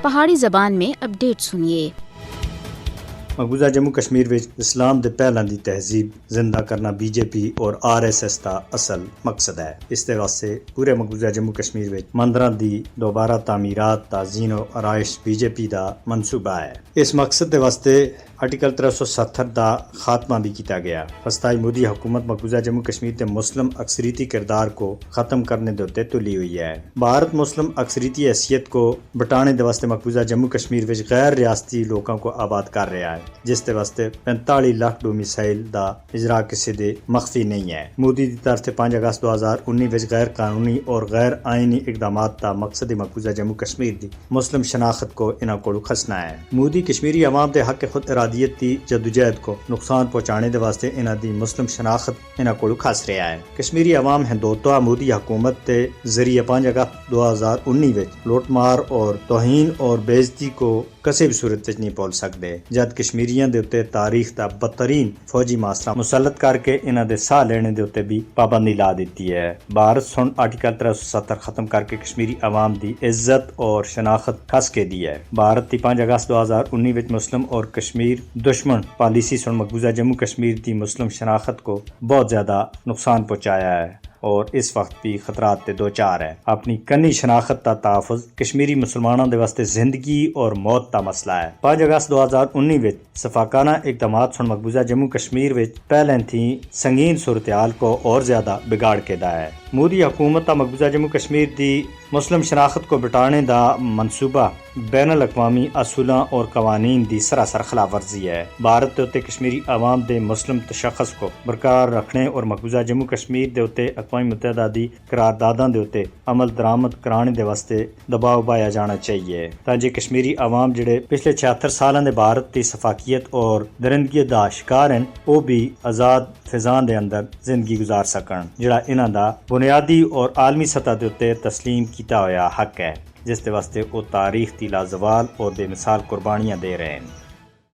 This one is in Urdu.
پہاڑی زبان میں اپڈیٹ سنیے۔ مقبوضہ جموں کشمیر وچ اسلام دے پہلاں دی تہذیب زندہ کرنا بی جے پی اور RSS دا اصل مقصد ہے۔ اس دے واسطے پورے مقبوضہ جموں کشمیر وچ مندراں دی دوبارہ تعمیرات دا زین و آرائش بی جے پی دا منصوبہ ہے۔ اس مقصد دے واسطے آرٹیکل 370 دا خاتمہ بھی کیتا گیا۔ وسطائی مودی حکومت مقبوضہ جموں کشمیر تے مسلم اکثریتی کردار کو ختم کرنے دے تے تلی ہوئی ہے۔ بھارت مسلم اکثریتی حیثیت کو بٹانے دے واسطے مقبوضہ جموں کشمیر وچ غیر ریاستی لوکاں کو آباد کر رہا ہے، جس دے واسطے 45 لاکھ ڈومیسائل دا اجرا کسی دے مخفی نہیں ہے۔ مودی دی طرف سے 5 اگست 2019 وچ غیر قانونی اور غیر آئینی اقدامات دا مقصد مقبوضہ جموں کشمیر دی مسلم شناخت کو انہاں کولوں کھسنا ہے۔ مودی کشمیری عوام دے حق خود ارادیت دی جدوجہد کو نقصان پہنچانے دے واسطے انہاں دی مسلم شناخت انہاں کولوں کھس رہا ہے۔ کشمیری عوام ہندوتوا مودی حکومت دے ذریعے 5 اگست 2019 وچ لوٹ مار اور توہین اور بے عزتی کو کسی بھی صورت وچ نہیں بھول سکدے، جد کشمیریاں دے اوتے تاریخ دا بدترین فوجی معاشرہ مسلط کر کے انہاں دے ساہ لینے دے اوتے بھی پابندی لا دیتی ہے۔ بھارت سن آرٹیکل 370 ختم کر کے کشمیری عوام دی عزت اور شناخت کھس کے دی ہے۔ بھارت دی 5 اگست 2019 وچ مسلم اور کشمیر دشمن پالیسی سن مقبوضہ جموں کشمیر دی مسلم شناخت کو بہت زیادہ نقصان پہنچایا ہے اور اس وقت بھی خطرات تے دو چار ہے۔ اپنی کنی شناخت دا تحفظ کشمیری مسلمانوں دے واسطے زندگی اور موت دا مسئلہ ہے۔ 5 اگست 2019 وچ شفاقانہ اقدامات سن مقبوضہ جموں کشمیر وچ پہلے تھی سنگین صورتحال کو اور زیادہ بگاڑ کے دا ہے۔ مودی حکومت دا مقبوضہ جموں کشمیر دی مسلم شناخت کو بٹانے دا منصوبہ بین الاقوامی اصولوں اور قوانین دی سراسر خلاف ورزی ہے۔ بھارت دے اوتے کشمیری عوام دے مسلم تشخص کو برقرار رکھنے اور مقبوضہ جموں کشمیر دے اوتے اقوام متحدہ دی قرارداداں دے اوتے عمل درآمد کرانے دے واسطے دباؤ پایا جانا چاہیے تاکہ کشمیری عوام جڑے پچھلے 76 سالاں دے بھارت دی شفافیت اور درندگی دا شکار ہیں، وہ بھی آزاد فضاں دے اندر زندگی گزار سکن، جڑا انہاں دا بنیادی اور عالمی سطح دے اوتے تسلیم کیتا ہویا حق ہے، جس دے واسطے وہ تاریخ دی لازوال اور بے مثال قربانیاں دے رہے ہیں۔